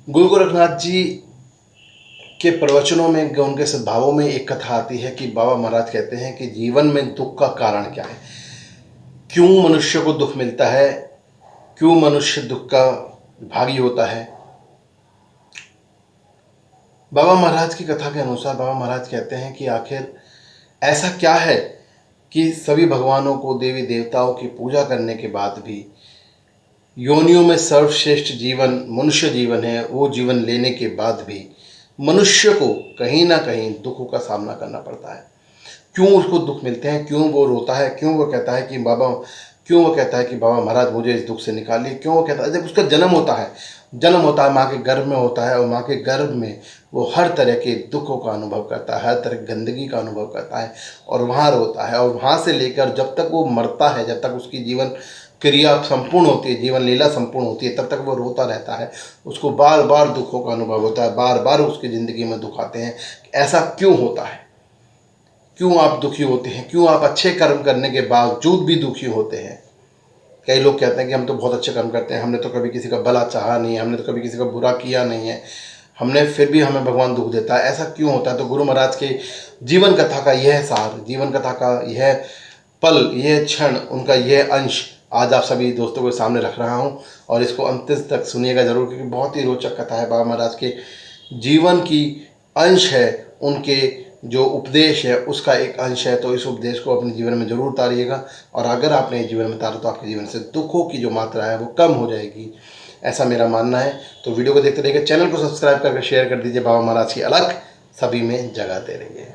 गुरु गोरखनाथ जी के प्रवचनों में, उनके सद्भावों में एक कथा आती है कि बाबा महाराज कहते हैं कि जीवन में दुख का कारण क्या है, क्यों मनुष्य को दुख मिलता है, क्यों मनुष्य दुख का भागी होता है। बाबा महाराज की कथा के अनुसार बाबा महाराज कहते हैं कि आखिर ऐसा क्या है कि सभी भगवानों को, देवी देवताओं की पूजा करने के बाद भी योनियों में सर्वश्रेष्ठ जीवन मनुष्य जीवन है, वो जीवन लेने के बाद भी मनुष्य को कहीं ना कहीं दुखों का सामना करना पड़ता है। क्यों उसको दुख मिलते हैं, क्यों वो रोता है, क्यों वो कहता है कि बाबा महाराज मुझे इस दुख से निकालिए। क्यों वो कहता है, जब उसका जन्म होता है माँ के गर्भ में होता है, और माँ के गर्भ में वो हर तरह के दुखों का अनुभव करता है, हर तरह की गंदगी का अनुभव करता है, और वहाँ रोता है। और वहाँ से लेकर जब तक वो मरता है, जब तक उसकी जीवन क्रिया संपूर्ण होती है, जीवन लीला संपूर्ण होती है, तब तक वो रोता रहता है। उसको बार बार दुखों का अनुभव होता है, बार बार उसकी ज़िंदगी में दुख आते हैं। ऐसा क्यों होता है, क्यों आप दुखी होते हैं, क्यों आप अच्छे कर्म करने के बावजूद भी दुखी होते हैं। कई लोग कहते हैं कि हम तो बहुत अच्छे कर्म करते हैं, हमने तो कभी किसी का भला चाहा नहीं है, हमने तो कभी किसी का बुरा किया नहीं है, हमने फिर भी हमें भगवान दुख देता है। ऐसा क्यों होता है। तो गुरु महाराज के जीवन कथा का यह सार, जीवन कथा का यह पल, यह क्षण, उनका यह अंश आज आप सभी दोस्तों के सामने रख रहा हूँ, और इसको अंत तक सुनिएगा ज़रूर, क्योंकि बहुत ही रोचक कथा है। बाबा महाराज के जीवन की अंश है, उनके जो उपदेश है उसका एक अंश है। तो इस उपदेश को अपने जीवन में जरूर उतारिएगा, और अगर आपने जीवन में उतारा तो आपके जीवन से दुखों की जो मात्रा है वो कम हो जाएगी, ऐसा मेरा मानना है। तो वीडियो को देखते रहिए, चैनल को सब्सक्राइब करके शेयर कर दीजिए। बाबा महाराज की अलख सभी में जगाते रहिए।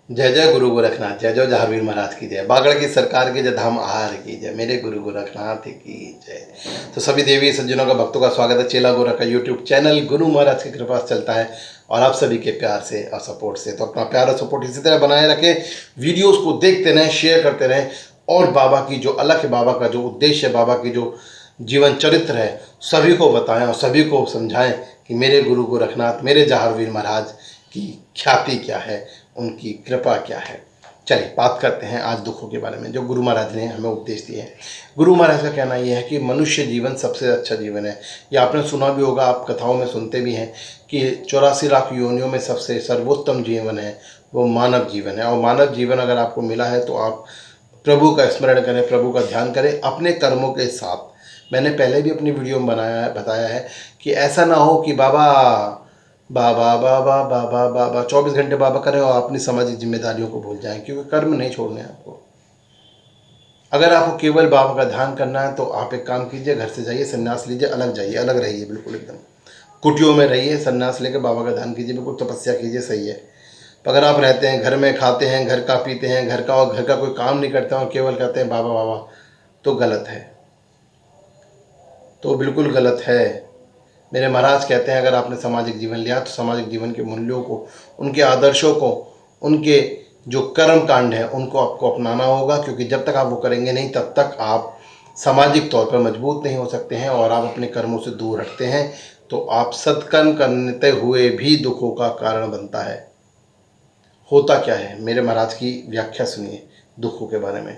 जय जय गुरु गोरखनाथ, जय जय जहावीर महाराज की जय, बागड़ की सरकार की जय, धाम आहार की जय, मेरे गुरु गोरखनाथ की जय। तो सभी देवी सज्जनों का, भक्तों का स्वागत है चेला गोरख का यूट्यूब चैनल गुरु महाराज की कृपा से चलता है, और आप सभी के प्यार से और सपोर्ट से। तो अपना प्यार और सपोर्ट इसी तरह बनाए रखें, वीडियोज़ को देखते रहें, शेयर करते रहें, और बाबा की जो अलग है, बाबा का जो उद्देश्य है, बाबा की जो जीवन चरित्र है, सभी को बताएं और सभी को समझाएं कि मेरे गुरु गोरखनाथ, मेरे जहावीर महाराज की ख्याति क्या है, उनकी कृपा क्या है। चलिए बात करते हैं आज दुखों के बारे में, जो गुरु महाराज ने हमें उपदेश दिए हैं। गुरु महाराज का कहना यह है कि मनुष्य जीवन सबसे अच्छा जीवन है। ये आपने सुना भी होगा, आप कथाओं में सुनते भी हैं कि 84 लाख योनियों में सबसे सर्वोत्तम जीवन है वो मानव जीवन है। और मानव जीवन अगर आपको मिला है तो आप प्रभु का स्मरण करें, प्रभु का ध्यान करें अपने कर्मों के साथ। मैंने पहले भी अपनी वीडियो में बताया है कि ऐसा ना हो कि बाबा बाबा बाबा बाबा बाबा 24 घंटे बाबा करें और अपनी सामाजिक जिम्मेदारियों को भूल जाएं, क्योंकि कर्म नहीं छोड़ने हैं आपको। अगर आपको केवल बाबा का ध्यान करना है तो आप एक काम कीजिए, घर से जाइए, संन्यास लीजिए, अलग जाइए, अलग रहिए, बिल्कुल एकदम कुटियों में रहिए, संन्यास लेकर बाबा का ध्यान कीजिए, बिल्कुल तपस्या कीजिए, सही है। अगर आप रहते हैं घर में, खाते हैं घर का, पीते हैं घर का, और घर का कोई काम नहीं करते हैं और केवल कहते हैं बाबा बाबा, तो गलत है, तो बिल्कुल गलत है। मेरे महाराज कहते हैं अगर आपने सामाजिक जीवन लिया तो सामाजिक जीवन के मूल्यों को, उनके आदर्शों को, उनके जो कर्म कांड है उनको आपको अपनाना होगा, क्योंकि जब तक आप वो करेंगे नहीं तब तक आप सामाजिक तौर पर मजबूत नहीं हो सकते हैं, और आप अपने कर्मों से दूर हटते हैं तो आप सत्कर्म करते हुए भी दुखों का कारण बनता है। होता क्या है, मेरे महाराज की व्याख्या सुनिए दुखों के बारे में।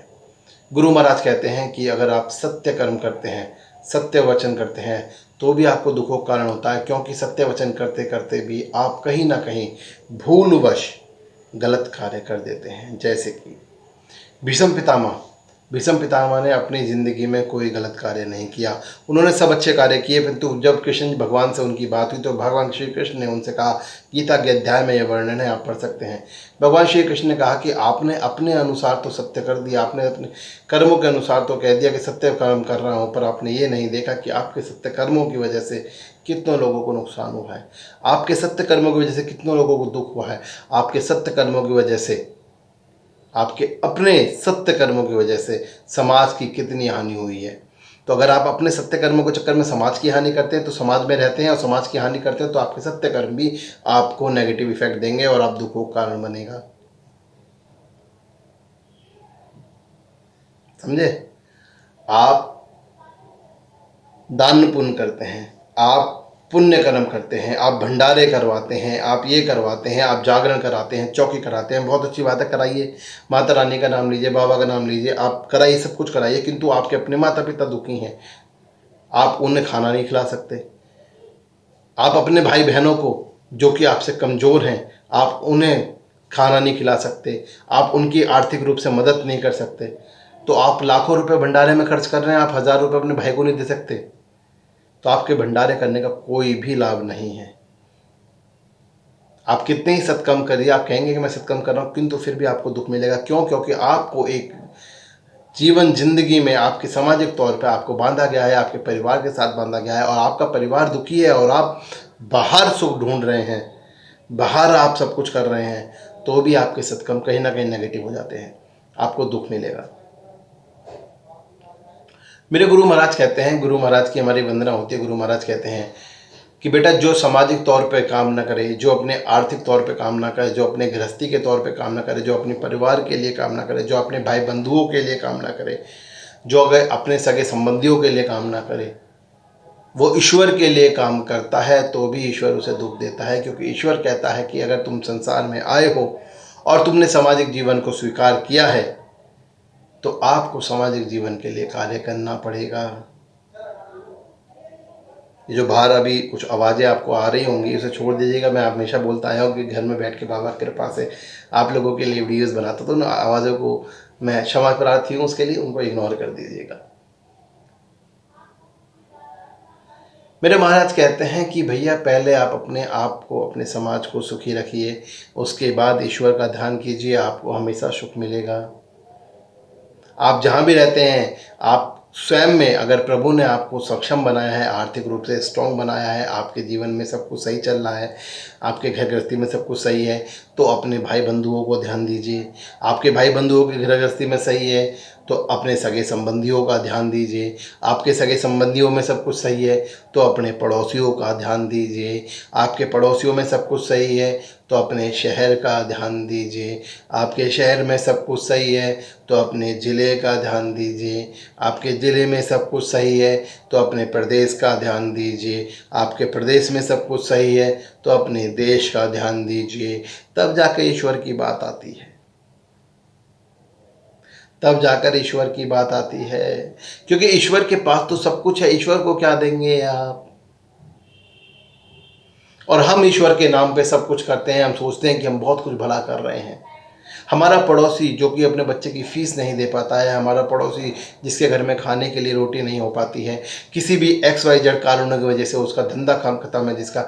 गुरु महाराज कहते हैं कि अगर आप सत्य कर्म करते हैं, सत्य वचन करते हैं, तो भी आपको दुखों का कारण होता है, क्योंकि सत्य वचन करते करते भी आप कहीं ना कहीं भूलवश गलत कार्य कर देते हैं। जैसे कि भीष्म पितामह ने अपनी ज़िंदगी में कोई गलत कार्य नहीं किया, उन्होंने सब अच्छे कार्य किए, परंतु जब कृष्ण भगवान से उनकी बात हुई तो भगवान श्री कृष्ण ने उनसे कहा, गीता के अध्याय में यह वर्णन है, आप पढ़ सकते हैं। भगवान श्री कृष्ण ने कहा कि आपने अपने अनुसार तो सत्य कर दिया, आपने अपने कर्मों के अनुसार तो कह दिया कि सत्य कर्म कर रहा हूँ, पर आपने ये नहीं देखा कि आपके सत्य कर्मों की वजह से कितनों लोगों को नुकसान हुआ है, आपके सत्य कर्मों की वजह से कितनों लोगों को दुख हुआ है, आपके सत्य कर्मों की वजह से, आपके अपने सत्य कर्मों की वजह से समाज की कितनी हानि हुई है। तो अगर आप अपने सत्य कर्मों के चक्कर में समाज की हानि करते हैं तो समाज में रहते हैं, और समाज की हानि करते हैं तो आपके सत्य कर्म भी आपको नेगेटिव इफेक्ट देंगे और आप दुखों का कारण बनेगा। समझे। आप दान पुण्य करते हैं, आप पुण्य कर्म करते हैं, आप भंडारे करवाते हैं, आप ये करवाते हैं, आप जागरण कराते हैं, चौकी कराते हैं, बहुत अच्छी बात है, कराइए। माता रानी का नाम लीजिए, बाबा का नाम लीजिए, आप कराइए, सब कुछ कराइए। किंतु आपके अपने माता पिता दुखी हैं, आप उन्हें खाना नहीं खिला सकते। आप अपने भाई बहनों को जो कि आपसे कमज़ोर हैं, आप उन्हें खाना नहीं खिला सकते, आप उनकी आर्थिक रूप से मदद नहीं कर सकते। तो आप लाखों रुपए भंडारे में खर्च कर रहे हैं, आप 1000 रुपये अपने भाई को नहीं दे सकते, तो आपके भंडारे करने का कोई भी लाभ नहीं है। आप कितने ही सत्कर्म करिए, आप कहेंगे कि मैं सत्कर्म कर रहा हूँ, किंतु फिर भी आपको दुख मिलेगा। क्यों? क्योंकि आपको एक जीवन जिंदगी में आपके सामाजिक तौर पे आपको बांधा गया है, आपके परिवार के साथ बांधा गया है, और आपका परिवार दुखी है और आप बाहर सुख ढूंढ रहे हैं, बाहर आप सब कुछ कर रहे हैं, तो भी आपके सत्कर्म कहीं ना कहीं नेगेटिव हो जाते हैं, आपको दुख मिलेगा। मेरे गुरु महाराज कहते हैं, गुरु महाराज की हमारी वंदना होती है, गुरु महाराज कहते हैं कि बेटा जो सामाजिक तौर पे काम ना करे, जो अपने आर्थिक तौर पे काम ना करे, जो अपने गृहस्थी के तौर पे काम ना करे, जो अपने परिवार के लिए काम ना करे, जो अपने भाई बंधुओं के लिए काम ना करे, जो अगर अपने सगे संबंधियों के लिए काम ना करे, वो ईश्वर के लिए काम करता है तो भी ईश्वर उसे दुख देता है। क्योंकि ईश्वर कहता है कि अगर तुम संसार में आए हो और तुमने सामाजिक जीवन को स्वीकार किया है, तो आपको सामाजिक जीवन के लिए कार्य करना पड़ेगा। ये जो बाहर अभी कुछ आवाज़ें आपको आ रही होंगी, उसे छोड़ दीजिएगा। मैं हमेशा बोलता आया हूँ कि घर में बैठ के बाबा की कृपा से आप लोगों के लिए वीडियोस बनाता, तो उन आवाज़ों को मैं क्षमा प्रार्थी हूँ, उसके लिए उनको इग्नोर कर दीजिएगा। मेरे महाराज कहते हैं कि भैया पहले आप अपने आप को, अपने समाज को सुखी रखिए, उसके बाद ईश्वर का ध्यान कीजिए, आपको हमेशा सुख मिलेगा। आप जहाँ भी रहते हैं, आप स्वयं में अगर प्रभु ने आपको सक्षम बनाया है, आर्थिक रूप से स्ट्रॉन्ग बनाया है, आपके जीवन में सब कुछ सही चल रहा है, आपके घर गृहस्थी में सब कुछ सही है, तो अपने भाई बंधुओं को ध्यान दीजिए। आपके भाई बंधुओं की घर गृहस्थी में सही है तो अपने सगे संबंधियों का ध्यान दीजिए। आपके सगे संबंधियों में सब कुछ सही है तो अपने पड़ोसियों का ध्यान दीजिए। आपके पड़ोसियों में सब कुछ सही है तो अपने शहर का ध्यान दीजिए। आपके शहर में सब कुछ सही है तो अपने ज़िले का ध्यान दीजिए। आपके ज़िले में सब कुछ सही है तो अपने प्रदेश का ध्यान दीजिए। आपके प्रदेश में सब कुछ सही है तो अपने देश का ध्यान दीजिए। तब जाकर ईश्वर की बात आती है, तब जाकर ईश्वर की बात आती है। क्योंकि ईश्वर के पास तो सब कुछ है, ईश्वर को क्या देंगे आप? और हम ईश्वर के नाम पे सब कुछ करते हैं, हम सोचते हैं कि हम बहुत कुछ भला कर रहे हैं। हमारा पड़ोसी जो कि अपने बच्चे की फ़ीस नहीं दे पाता है, हमारा पड़ोसी जिसके घर में खाने के लिए रोटी नहीं हो पाती है, किसी भी XYZ कारणों की वजह से उसका धंधा काम ख़त्म है, जिसका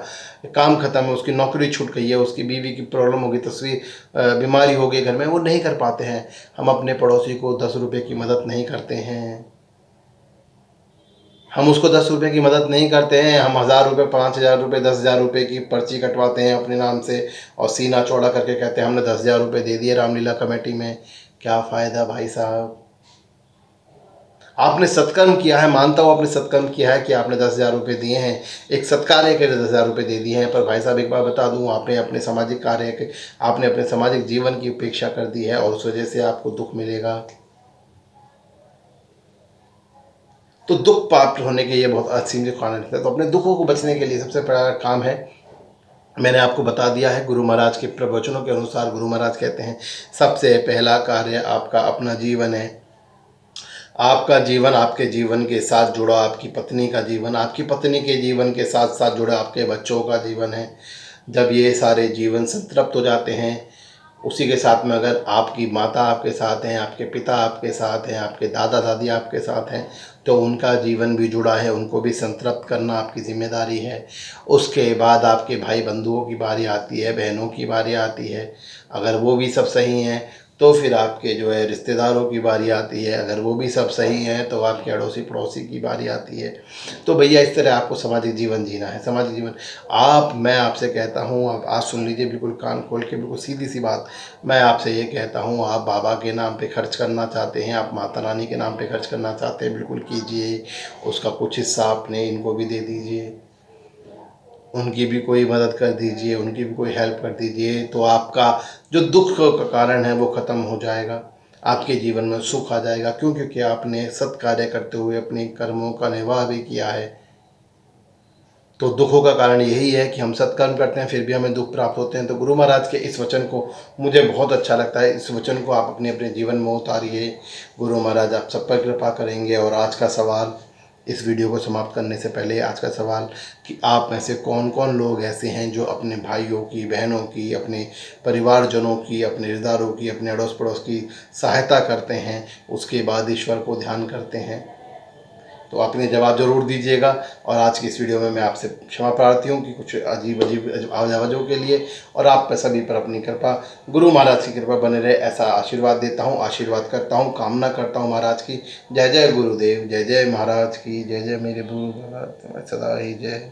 काम ख़त्म है, उसकी नौकरी छूट गई है, उसकी बीवी की प्रॉब्लम हो गई, बीमारी हो गई घर में, वो नहीं कर पाते हैं, हम अपने पड़ोसी को 10 रुपये की मदद नहीं करते हैं। हम उसको 10 रुपये की मदद नहीं करते हैं, हम 1000 रुपये, 5000 रुपये, 10,000 रुपये की पर्ची कटवाते हैं अपने नाम से और सीना चौड़ा करके कहते हैं हमने 10,000 रुपये दे दिए रामलीला कमेटी में। क्या फ़ायदा भाई साहब? आपने सत्कर्म किया है, मानता हूँ आपने सत्कर्म किया है कि आपने 10,000 रुपये दिए हैं, एक सत्कार्य के लिए 10,000 रुपये दे दिए हैं, पर भाई साहब एक बार बता दूँ, आपने अपने सामाजिक कार्य के, आपने अपने सामाजिक जीवन की उपेक्षा कर दी है और उस वजह से आपको दुख मिलेगा। तो दुख प्राप्त होने के ये बहुत असीमित कारण है। तो अपने दुखों को बचने के लिए सबसे बड़ा काम है, मैंने आपको बता दिया है, गुरु महाराज के प्रवचनों के अनुसार गुरु महाराज कहते हैं सबसे पहला कार्य आपका अपना जीवन है। आपका जीवन आपके जीवन के साथ जुड़ा, आपकी पत्नी का जीवन आपकी पत्नी के जीवन के साथ साथ जुड़ा, आपके बच्चों का जीवन है। जब ये सारे जीवन संतृप्त हो जाते हैं, उसी के साथ में अगर आपकी माता आपके साथ हैं, आपके पिता आपके साथ हैं, आपके दादा दादी आपके साथ हैं, तो उनका जीवन भी जुड़ा है, उनको भी संतृप्त करना आपकी जिम्मेदारी है। उसके बाद आपके भाई बंधुओं की बारी आती है, बहनों की बारी आती है। अगर वो भी सब सही हैं तो फिर आपके जो है रिश्तेदारों की बारी आती है। अगर वो भी सब सही हैं तो आपके अड़ोसी पड़ोसी की बारी आती है। तो भैया इस तरह आपको सामाजिक जीवन जीना है। सामाजिक जीवन मैं आपसे कहता हूँ, आप आज सुन लीजिए बिल्कुल कान खोल के, बिल्कुल सीधी सी बात। मैं आपसे ये कहता हूँ, आप बाबा के नाम पे खर्च करना चाहते हैं, आप माता रानी के नाम पे खर्च करना चाहते हैं, बिल्कुल कीजिए। उसका कुछ हिस्सा अपने इनको भी दे दीजिए, उनकी भी कोई मदद कर दीजिए, उनकी भी कोई हेल्प कर दीजिए, तो आपका जो दुख का कारण है वो ख़त्म हो जाएगा, आपके जीवन में सुख आ जाएगा। क्यों? क्योंकि आपने सत्कार्य करते हुए अपने कर्मों का निर्वाह भी किया है। तो दुखों का कारण यही है कि हम सत्कर्म करते हैं फिर भी हमें दुख प्राप्त होते हैं। तो गुरु महाराज के इस वचन को मुझे बहुत अच्छा लगता है, इस वचन को आप अपने अपने जीवन में उतारिए। गुरु महाराज आप सब पर कृपा करेंगे। और आज का सवाल, इस वीडियो को समाप्त करने से पहले आज का सवाल कि आप में से कौन कौन लोग ऐसे हैं जो अपने भाइयों की, बहनों की, अपने परिवारजनों की, अपने रिश्तेदारों की, अपने अड़ोस पड़ोस की सहायता करते हैं, उसके बाद ईश्वर को ध्यान करते हैं? तो अपने जवाब ज़रूर दीजिएगा। और आज की इस वीडियो में मैं आपसे क्षमा प्रार्थी हूँ कि कुछ अजीब अजीब आवाज़ों के लिए, और आप पर सभी पर अपनी कृपा, गुरु महाराज की कृपा बने रहे, ऐसा आशीर्वाद देता हूँ, आशीर्वाद करता हूँ, कामना करता हूँ महाराज की। जय जय गुरुदेव, जय जय महाराज की, जय जय मेरे गुरु महाराज, सदा ही जय।